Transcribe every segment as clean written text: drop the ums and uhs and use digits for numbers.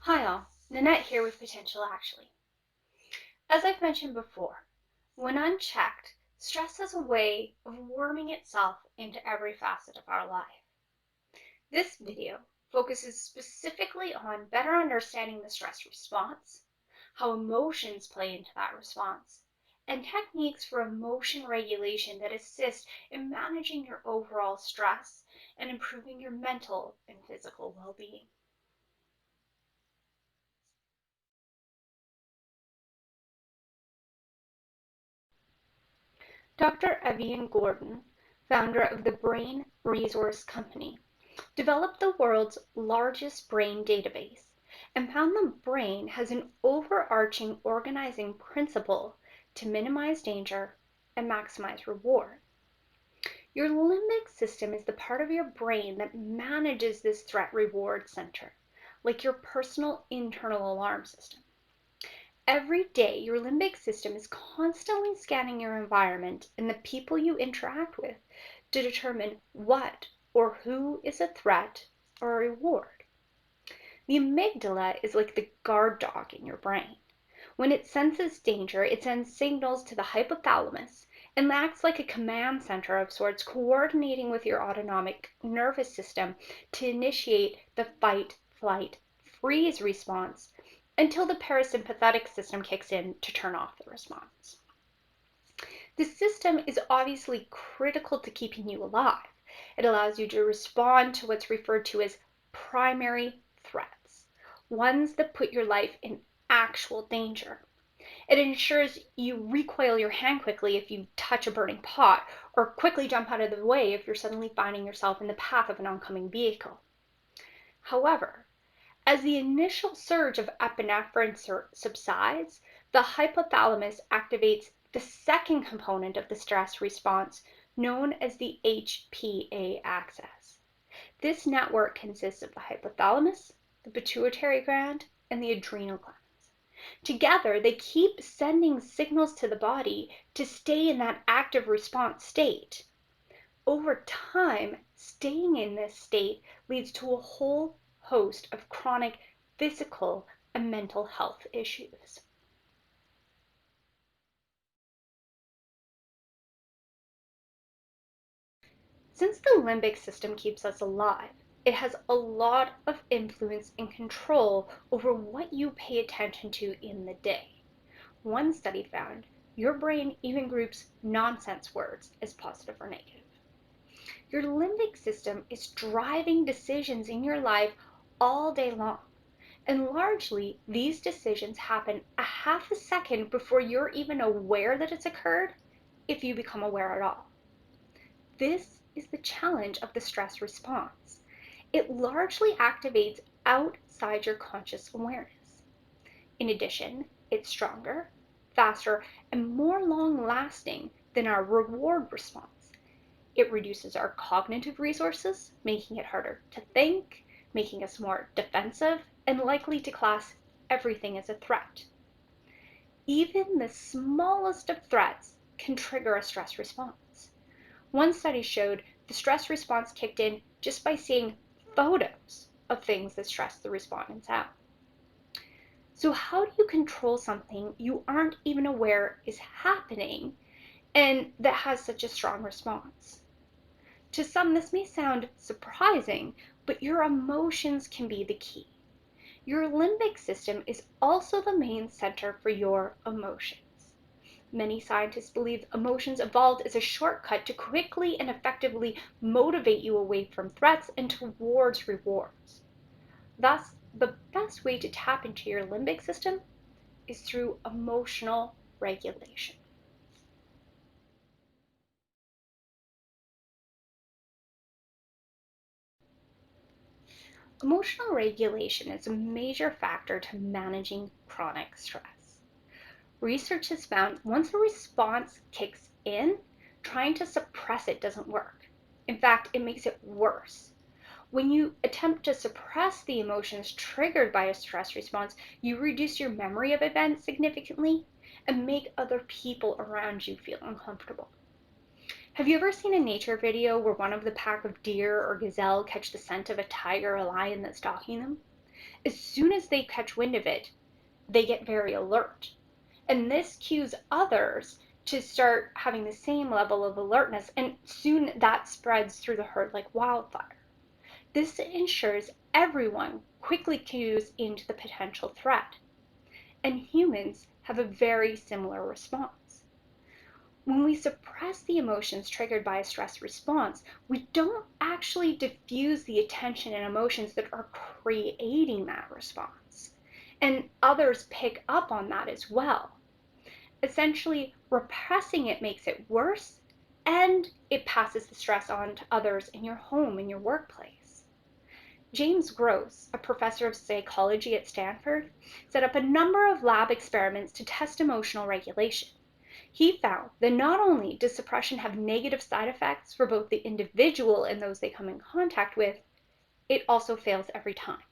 Hi all, Nanette here with Potential Actually. As I've mentioned before, when unchecked, stress has a way of worming itself into every facet of our life. This video focuses specifically on better understanding the stress response, how emotions play into that response, and techniques for emotion regulation that assist in managing your overall stress and improving your mental and physical well-being. Dr. Evian Gordon, founder of the Brain Resource Company, developed the world's largest brain database and found the brain has an overarching organizing principle to minimize danger and maximize reward. Your limbic system is the part of your brain that manages this threat reward center, like your personal internal alarm system. Every day, your limbic system is constantly scanning your environment and the people you interact with to determine what or who is a threat or a reward. The amygdala is like the guard dog in your brain. When it senses danger, it sends signals to the hypothalamus and acts like a command center of sorts, coordinating with your autonomic nervous system to initiate the fight, flight, freeze response until the parasympathetic system kicks in to turn off the response. The system is obviously critical to keeping you alive. It allows you to respond to what's referred to as primary threats, ones that put your life in actual danger. It ensures you recoil your hand quickly if you touch a burning pot, or quickly jump out of the way if you're suddenly finding yourself in the path of an oncoming vehicle. However, as the initial surge of epinephrine subsides, the hypothalamus activates the second component of the stress response, known as the HPA axis. This network consists of the hypothalamus, the pituitary gland, and the adrenal glands. Together, they keep sending signals to the body to stay in that active response state. Over time, staying in this state leads to a whole host of chronic physical and mental health issues. Since the limbic system keeps us alive, it has a lot of influence and control over what you pay attention to in the day. One study found your brain even groups nonsense words as positive or negative. Your limbic system is driving decisions in your life all day long. And largely, these decisions happen a half a second before you're even aware that it's occurred, if you become aware at all. This is the challenge of the stress response. It largely activates outside your conscious awareness. In addition, it's stronger, faster, and more long-lasting than our reward response. It reduces our cognitive resources, making it harder to think, making us more defensive, and likely to class everything as a threat. Even the smallest of threats can trigger a stress response. One study showed the stress response kicked in just by seeing photos of things that stress the respondents out. So how do you control something you aren't even aware is happening and that has such a strong response? To some, this may sound surprising, but your emotions can be the key. Your limbic system is also the main center for your emotions. Many scientists believe emotions evolved as a shortcut to quickly and effectively motivate you away from threats and towards rewards. Thus, the best way to tap into your limbic system is through emotional regulation. Emotional regulation is a major factor to managing chronic stress. Research has found once a response kicks in, trying to suppress it doesn't work. In fact, it makes it worse. When you attempt to suppress the emotions triggered by a stress response, you reduce your memory of events significantly and make other people around you feel uncomfortable. Have you ever seen a nature video where one of the pack of deer or gazelle catch the scent of a tiger or lion that's stalking them? As soon as they catch wind of it, they get very alert. And this cues others to start having the same level of alertness, and soon that spreads through the herd like wildfire. This ensures everyone quickly cues into the potential threat. And humans have a very similar response. When we suppress the emotions triggered by a stress response, we don't actually diffuse the attention and emotions that are creating that response. And others pick up on that as well. Essentially, repressing it makes it worse, and it passes the stress on to others in your home, in your workplace. James Gross, a professor of psychology at Stanford, set up a number of lab experiments to test emotional regulation. He found that not only does suppression have negative side effects for both the individual and those they come in contact with, it also fails every time.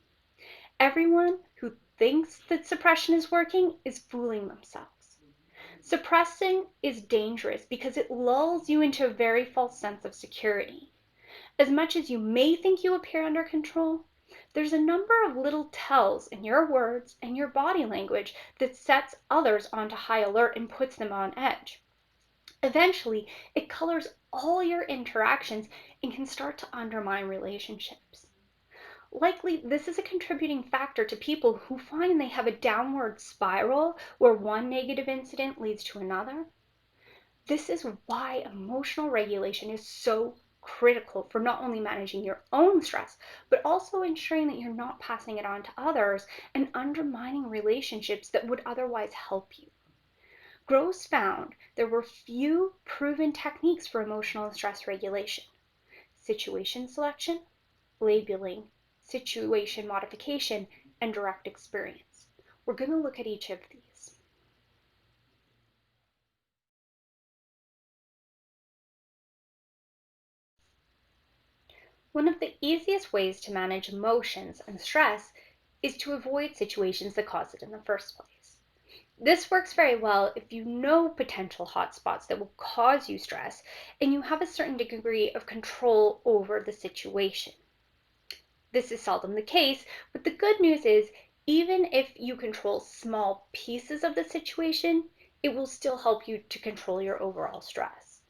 Everyone who thinks that suppression is working is fooling themselves. Suppressing is dangerous because it lulls you into a very false sense of security. As much as you may think you appear under control, there's a number of little tells in your words and your body language that sets others onto high alert and puts them on edge. Eventually, it colors all your interactions and can start to undermine relationships. Likely, this is a contributing factor to people who find they have a downward spiral where one negative incident leads to another. This is why emotional regulation is so critical for not only managing your own stress, but also ensuring that you're not passing it on to others and undermining relationships that would otherwise help you. Gross found there were few proven techniques for emotional and stress regulation: situation selection, labeling, situation modification, and direct experience. We're going to look at each of these. One of the easiest ways to manage emotions and stress is to avoid situations that cause it in the first place. This works very well if you know potential hotspots that will cause you stress and you have a certain degree of control over the situation. This is seldom the case, but the good news is even if you control small pieces of the situation, it will still help you to control your overall stress.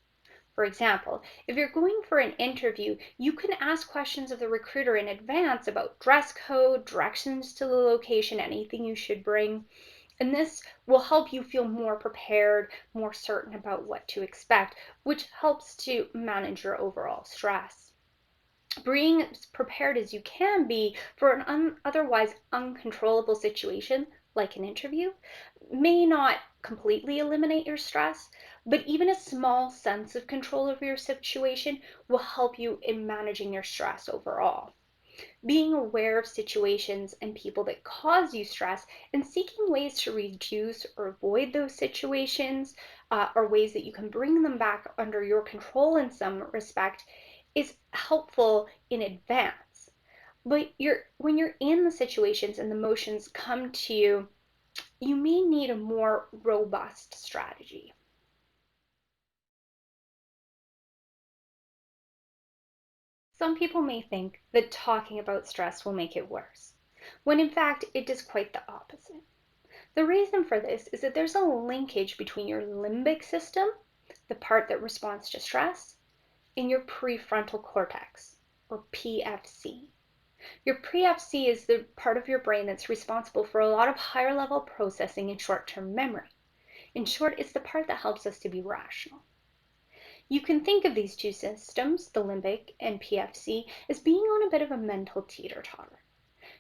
For example, if you're going for an interview, you can ask questions of the recruiter in advance about dress code, directions to the location, anything you should bring. And this will help you feel more prepared, more certain about what to expect, which helps to manage your overall stress. Being as prepared as you can be for an otherwise uncontrollable situation, like an interview, may not completely eliminate your stress, but even a small sense of control over your situation will help you in managing your stress overall. Being aware of situations and people that cause you stress and seeking ways to reduce or avoid those situations, or ways that you can bring them back under your control in some respect, is helpful in advance. But when you're in the situations and the emotions come to you, you may need a more robust strategy. Some people may think that talking about stress will make it worse, when in fact it does quite the opposite. The reason for this is that there's a linkage between your limbic system, the part that responds to stress, and your prefrontal cortex, or PFC. Your PFC is the part of your brain that's responsible for a lot of higher level processing and short-term memory. In short, it's the part that helps us to be rational. You can think of these two systems, the limbic and PFC, as being on a bit of a mental teeter-totter.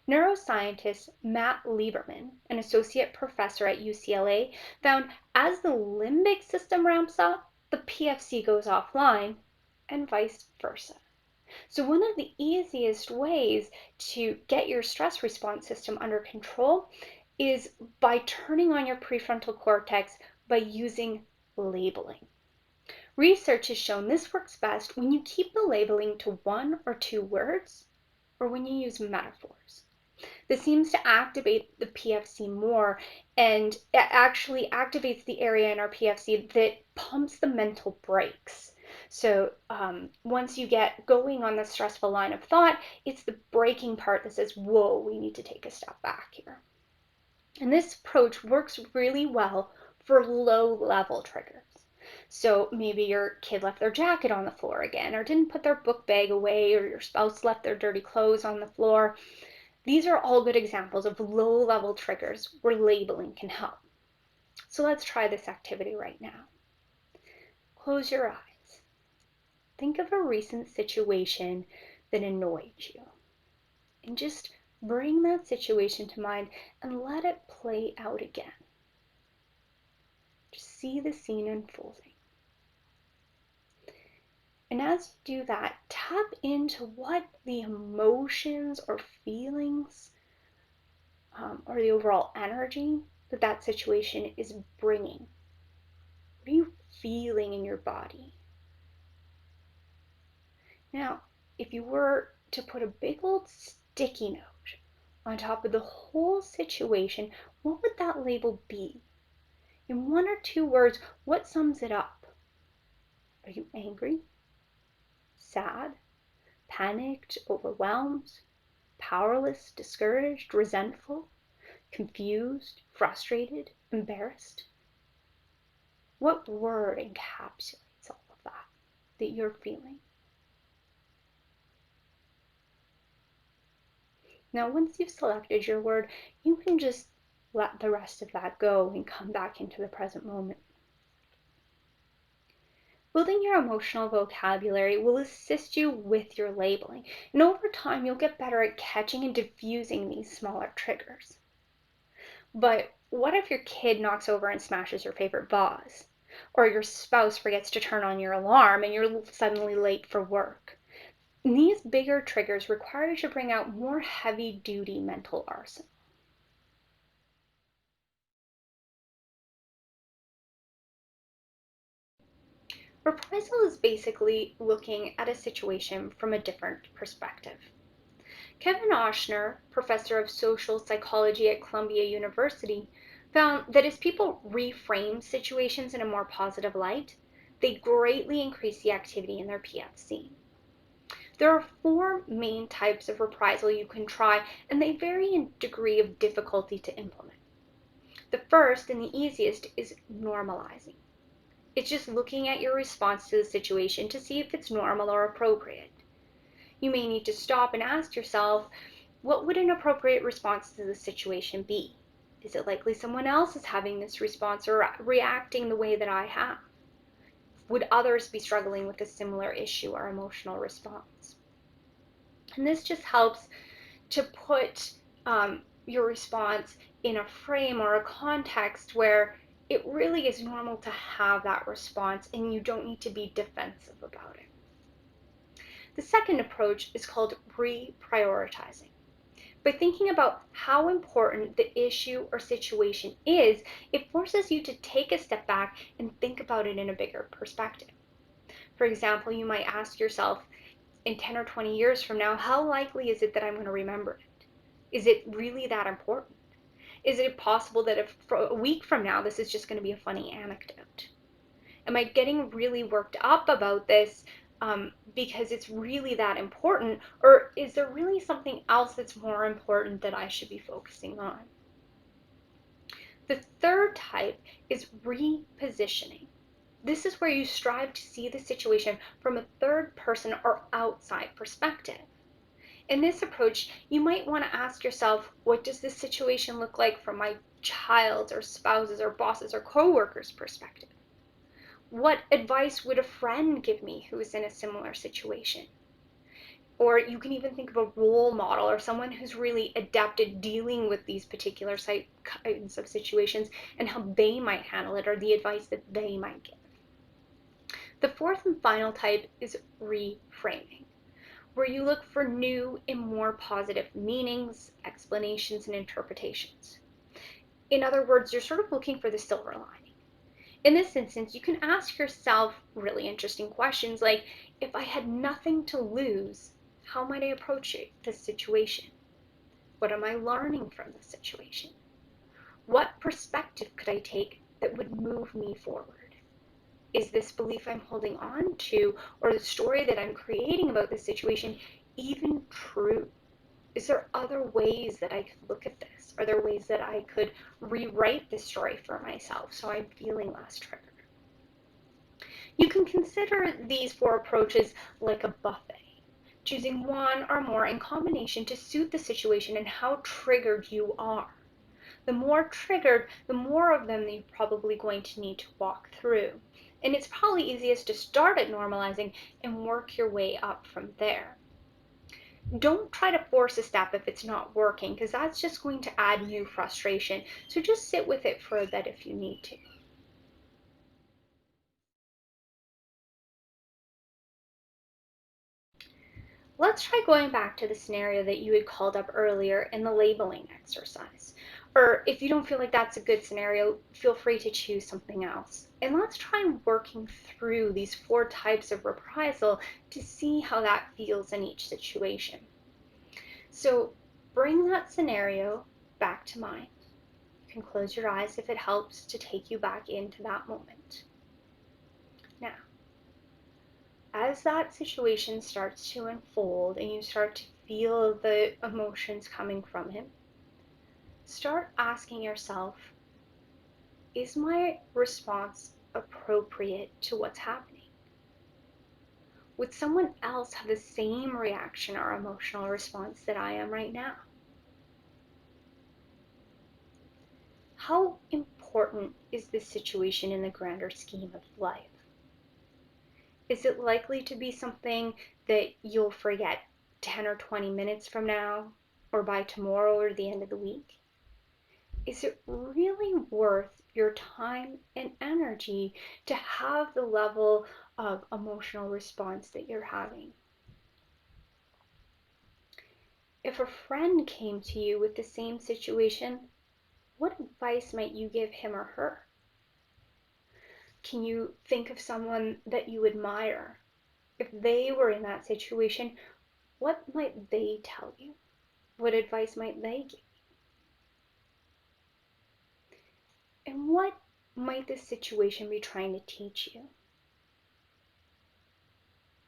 Neuroscientist Matt Lieberman, an associate professor at UCLA, found as the limbic system ramps up, the PFC goes offline, and vice versa. So one of the easiest ways to get your stress response system under control is by turning on your prefrontal cortex by using labeling. Research has shown this works best when you keep the labeling to one or two words, or when you use metaphors. This seems to activate the PFC more, and it actually activates the area in our PFC that pumps the mental brakes. So once you get going on the stressful line of thought, it's the breaking part that says, whoa, we need to take a step back here. And this approach works really well for low-level triggers. So maybe your kid left their jacket on the floor again, or didn't put their book bag away, or your spouse left their dirty clothes on the floor. These are all good examples of low-level triggers where labeling can help. So let's try this activity right now. Close your eyes. Think of a recent situation that annoyed you, and just bring that situation to mind and let it play out again. Just see the scene unfolding. And as you do that, tap into what the emotions or feelings or the overall energy that that situation is bringing. What are you feeling in your body? Now, if you were to put a big old sticky note on top of the whole situation, what would that label be? In one or two words, what sums it up? Are you angry? Sad? Panicked? Overwhelmed? Powerless? Discouraged? Resentful? Confused? Frustrated? Embarrassed? What word encapsulates all of that you're feeling? Now, once you've selected your word, you can just let the rest of that go and come back into the present moment. Building your emotional vocabulary will assist you with your labeling, and over time you'll get better at catching and diffusing these smaller triggers. But what if your kid knocks over and smashes your favorite vase? Or your spouse forgets to turn on your alarm and you're suddenly late for work? And these bigger triggers require you to bring out more heavy-duty mental arsenal. Reprisal is basically looking at a situation from a different perspective. Kevin Oshner, professor of social psychology at Columbia University, found that as people reframe situations in a more positive light, they greatly increase the activity in their PFC. There are four main types of reprisal you can try, and they vary in degree of difficulty to implement. The first and the easiest is normalizing. It's just looking at your response to the situation to see if it's normal or appropriate. You may need to stop and ask yourself, what would an appropriate response to the situation be? Is it likely someone else is having this response or reacting the way that I have? Would others be struggling with a similar issue or emotional response? And this just helps to put your response in a frame or a context where it really is normal to have that response and you don't need to be defensive about it. The second approach is called reprioritizing. By thinking about how important the issue or situation is, it forces you to take a step back and think about it in a bigger perspective. For example, you might ask yourself, in 10 or 20 years from now, how likely is it that I'm going to remember it? Is it really that important? Is it possible that if for a week from now, this is just going to be a funny anecdote? Am I getting really worked up about this because it's really that important? Or is there really something else that's more important that I should be focusing on? The third type is repositioning. This is where you strive to see the situation from a third person or outside perspective. In this approach, you might want to ask yourself, what does this situation look like from my child's or spouse's or boss's or coworker's perspective? What advice would a friend give me who is in a similar situation? Or you can even think of a role model or someone who's really adept at dealing with these particular kinds of situations and how they might handle it or the advice that they might give. The fourth and final type is reframing, where you look for new and more positive meanings, explanations, and interpretations. In other words, you're sort of looking for the silver lining. In this instance, you can ask yourself really interesting questions like, if I had nothing to lose, how might I approach this situation? What am I learning from this situation? What perspective could I take that would move me forward? is this belief I'm holding on to, or the story that I'm creating about this situation, even true? Is there other ways that I could look at this? Are there ways that I could rewrite this story for myself so I'm feeling less triggered? You can consider these 4 approaches like a buffet, choosing one or more in combination to suit the situation and how triggered you are. The more triggered, the more of them that you're probably going to need to walk through. And it's probably easiest to start at normalizing and work your way up from there. Don't try to force a step if it's not working, because that's just going to add new frustration. So just sit with it for a bit if you need to. Let's try going back to the scenario that you had called up earlier in the labeling exercise. Or if you don't feel like that's a good scenario, feel free to choose something else. And let's try working through these 4 types of reprisal to see how that feels in each situation. So bring that scenario back to mind. You can close your eyes if it helps to take you back into that moment. Now, as that situation starts to unfold and you start to feel the emotions coming from him, start asking yourself, is my response appropriate to what's happening? Would someone else have the same reaction or emotional response that I am right now? How important is this situation in the grander scheme of life? Is it likely to be something that you'll forget 10 or 20 minutes from now, or by tomorrow or the end of the week? Is it really worth your time and energy to have the level of emotional response that you're having? If a friend came to you with the same situation, what advice might you give him or her? Can you think of someone that you admire? If they were in that situation, what might they tell you? What advice might they give you? And what might this situation be trying to teach you?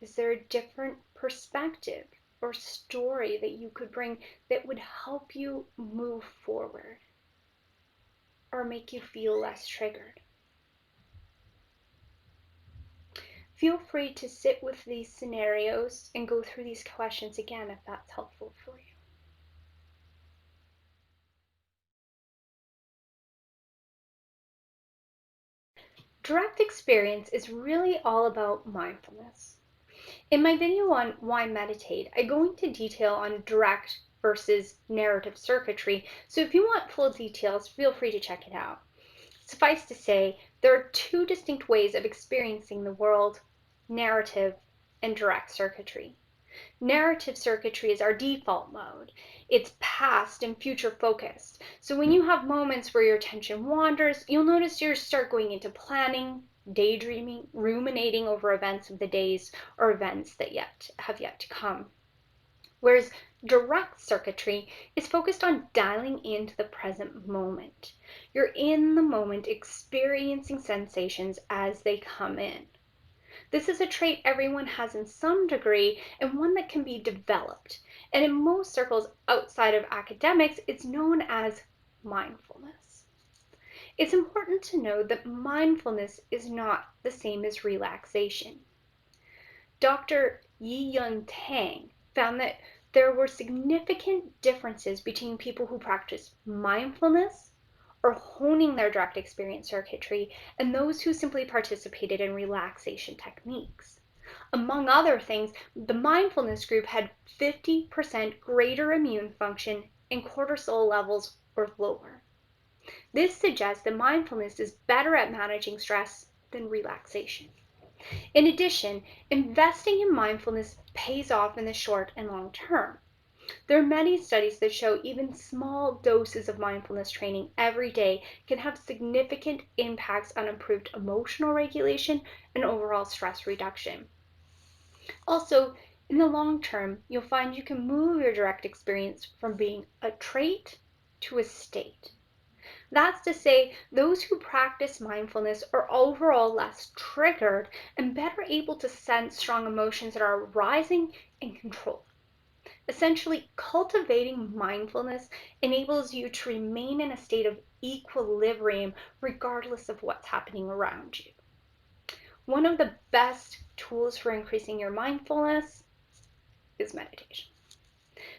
Is there a different perspective or story that you could bring that would help you move forward or make you feel less triggered? Feel free to sit with these scenarios and go through these questions again if that's helpful for you. Direct experience is really all about mindfulness. In my video on why meditate, I go into detail on direct versus narrative circuitry, so if you want full details, feel free to check it out. Suffice to say, there are 2 distinct ways of experiencing the world: narrative and direct circuitry. Narrative circuitry is our default mode. It's past and future focused. So when you have moments where your attention wanders, you'll notice you start going into planning, daydreaming, ruminating over events of the days or events that have yet to come. Whereas direct circuitry is focused on dialing into the present moment. You're in the moment experiencing sensations as they come in. This is a trait everyone has in some degree and one that can be developed. And in most circles outside of academics, it's known as mindfulness. It's important to know that mindfulness is not the same as relaxation. Dr. Yi-Yun Tang found that there were significant differences between people who practice mindfulness or honing their direct experience circuitry and those who simply participated in relaxation techniques. Among other things, the mindfulness group had 50% greater immune function and cortisol levels were lower. This suggests that mindfulness is better at managing stress than relaxation. In addition, investing in mindfulness pays off in the short and long term. There are many studies that show even small doses of mindfulness training every day can have significant impacts on improved emotional regulation and overall stress reduction. Also, in the long term, you'll find you can move your direct experience from being a trait to a state. That's to say, those who practice mindfulness are overall less triggered and better able to sense strong emotions that are arising and control. Essentially, cultivating mindfulness enables you to remain in a state of equilibrium regardless of what's happening around you. One of the best tools for increasing your mindfulness is meditation.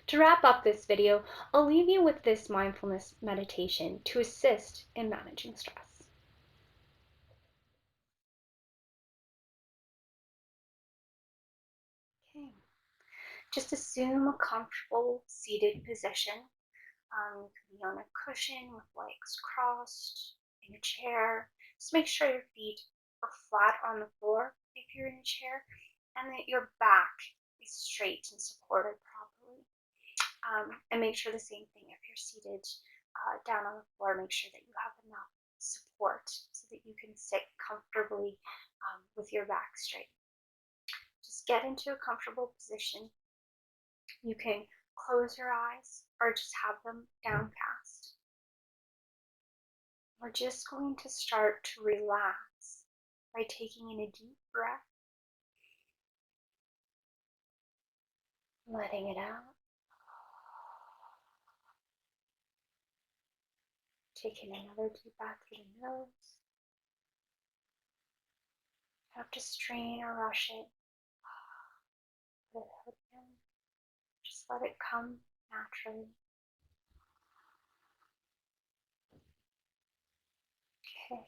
To wrap up this video, I'll leave you with this mindfulness meditation to assist in managing stress. Okay. Just assume a comfortable seated position. You can be on a cushion with legs crossed, in a chair. Just make sure your feet are flat on the floor if you're in a chair, and that your back is straight and supported properly. And make sure the same thing if you're seated down on the floor, make sure that you have enough support so that you can sit comfortably with your back straight. Just get into a comfortable position. You can close your eyes or just have them downcast. We're just going to start to relax by taking in a deep breath, letting it out, taking another deep breath through the nose. You don't have to strain or rush it. Let it out again. Just let it come naturally. Okay.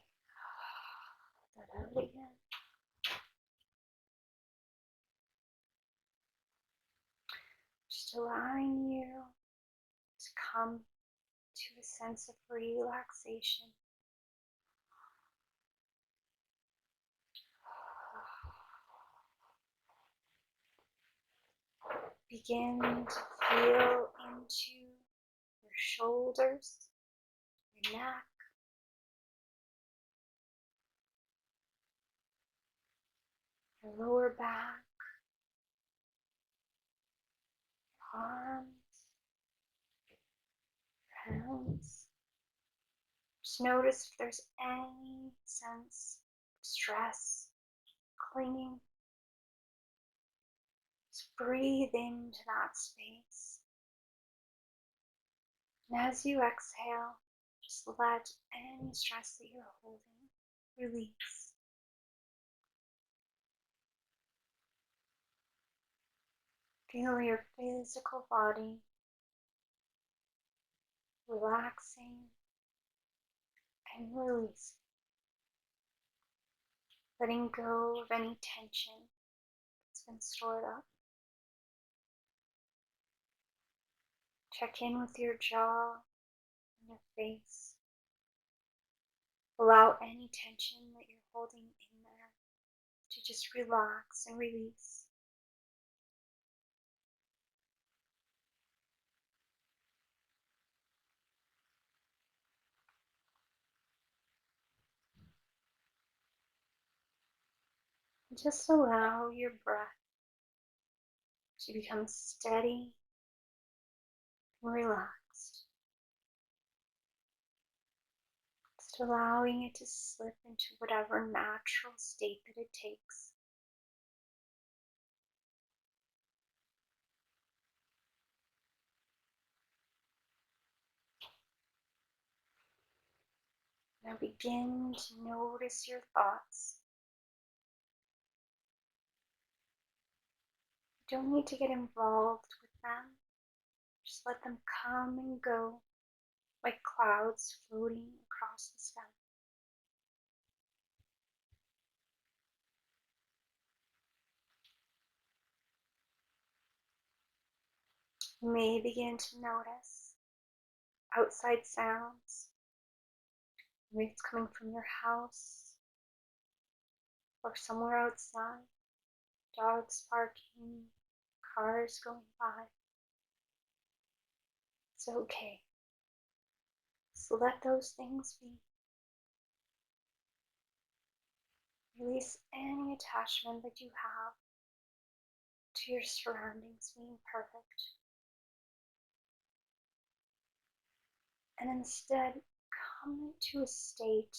Let that out again. Just allowing you to come to a sense of relaxation. Begin to feel into your shoulders, your neck, your lower back, your arms, your hands. Just notice if there's any sense of stress, clinging. Just breathe into that space. And as you exhale, just let any stress that you're holding release. Feel your physical body relaxing and releasing, letting go of any tension that's been stored up. Check in with your jaw and your face. Allow any tension that you're holding in there to just relax and release. Just allow your breath to become steady and relaxed. Just allowing it to slip into whatever natural state that it takes. Now begin to notice your thoughts. You don't need to get involved with them. Just let them come and go like clouds floating across the sky. You may begin to notice outside sounds. Maybe it's coming from your house or somewhere outside. Dogs barking, cars going by. It's okay. So let those things be. Release any attachment that you have to your surroundings being perfect. And instead, come into a state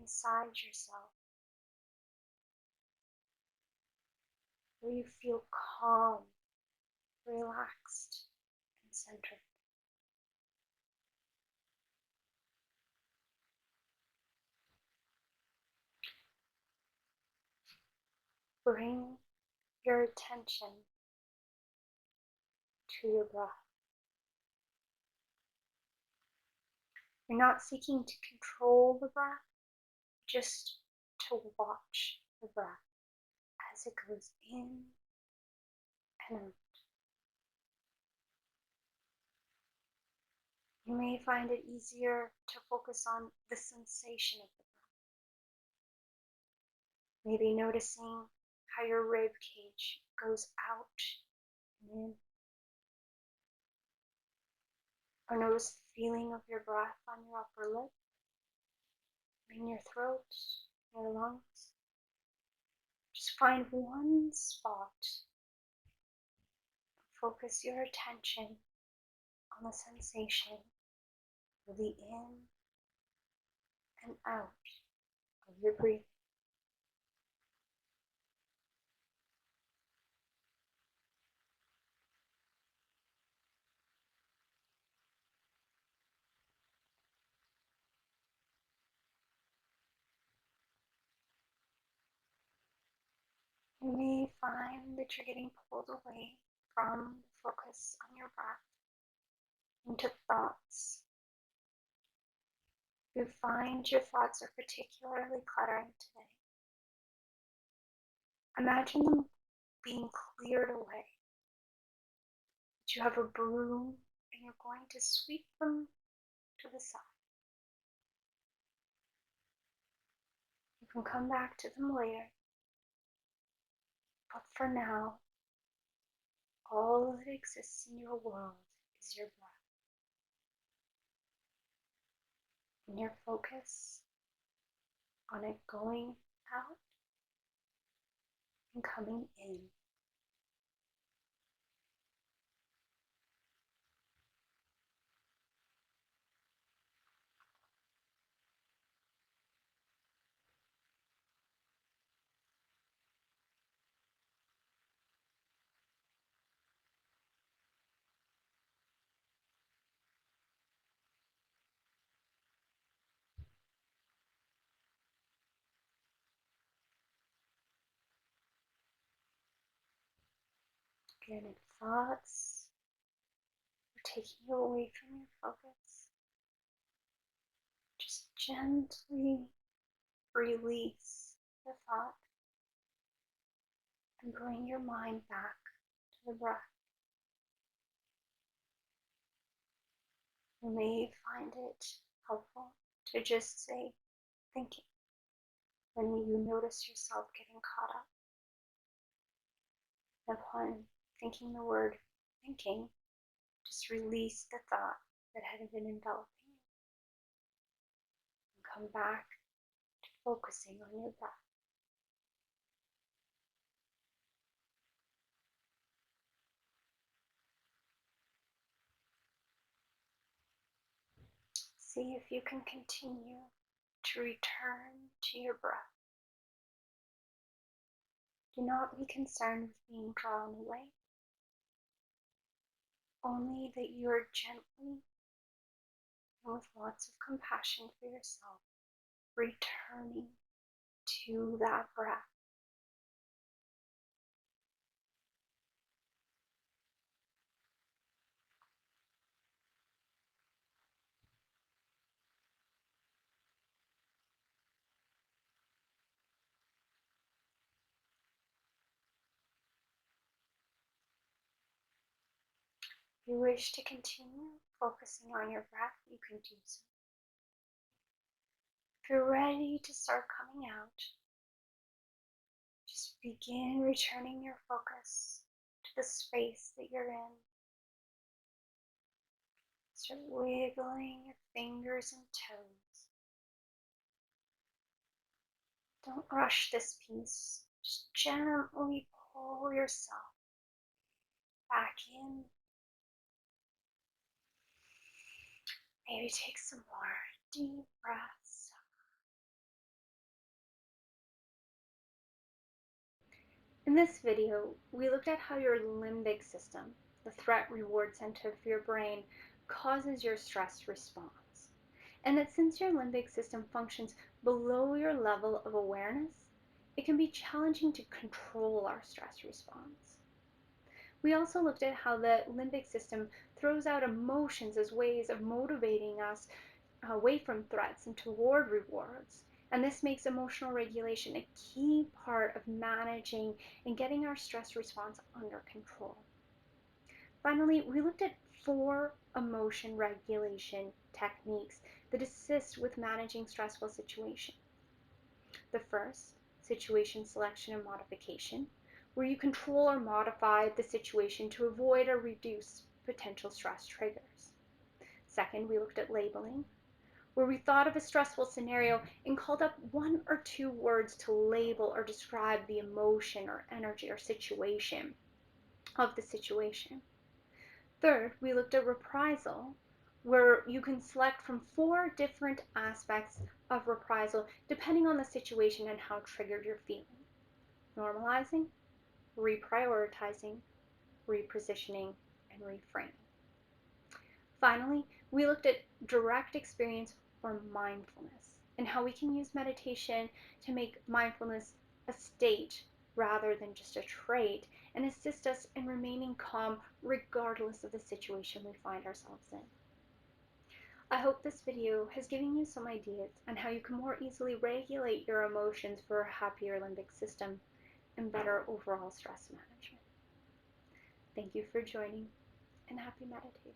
inside yourself where you feel calm, relaxed, and centered. Bring your attention to your breath. You're not seeking to control the breath, just to watch the breath as it goes in and out. You may find it easier to focus on the sensation of the breath. Maybe noticing how your rib cage goes out and in. Or notice the feeling of your breath on your upper lip, in your throat, your lungs. Just find one spot. Focus your attention on the sensation of the in and out of your breathing. You may find that you're getting pulled away from the focus on your breath into thoughts. You find your thoughts are particularly cluttering today. Imagine them being cleared away. That you have a broom and you're going to sweep them to the side. You can come back to them later, but for now, all that exists in your world is your breath. And your focus on it going out and coming in. Again, if thoughts are taking you away from your focus, just gently release the thought and bring your mind back to the breath. You may find it helpful to just say thinking when you notice yourself getting caught up. Upon thinking the word thinking, just release the thought that had been enveloping you. And come back to focusing on your breath. See if you can continue to return to your breath. Do not be concerned with being drawn away. Only that you are gently and with lots of compassion for yourself, returning to that breath. If you wish to continue focusing on your breath, you can do so. If you're ready to start coming out, just begin returning your focus to the space that you're in. Start wiggling your fingers and toes. Don't rush this piece. Just gently pull yourself back in. Maybe take some more Deep breaths. In this video, we looked at how your limbic system, the threat reward center of your brain, causes your stress response. And that since your limbic system functions below your level of awareness, it can be challenging to control our stress response. We also looked at how the limbic system throws out emotions as ways of motivating us away from threats and toward rewards. And this makes emotional regulation a key part of managing and getting our stress response under control. Finally, we looked at 4 emotion regulation techniques that assist with managing stressful situations. The first, situation selection and modification, where you control or modify the situation to avoid or reduce potential stress triggers. Second, we looked at labeling, where we thought of a stressful scenario and called up 1 or 2 words to label or describe the emotion or energy or situation of the situation. Third, we looked at reprisal, where you can select from 4 different aspects of reprisal depending on the situation and how triggered you're feeling. Normalizing, reprioritizing, repositioning, and reframing. Finally, we looked at direct experience or mindfulness and how we can use meditation to make mindfulness a state rather than just a trait and assist us in remaining calm regardless of the situation we find ourselves in. I hope this video has given you some ideas on how you can more easily regulate your emotions for a happier limbic system and better overall stress management. Thank you for joining and happy meditating.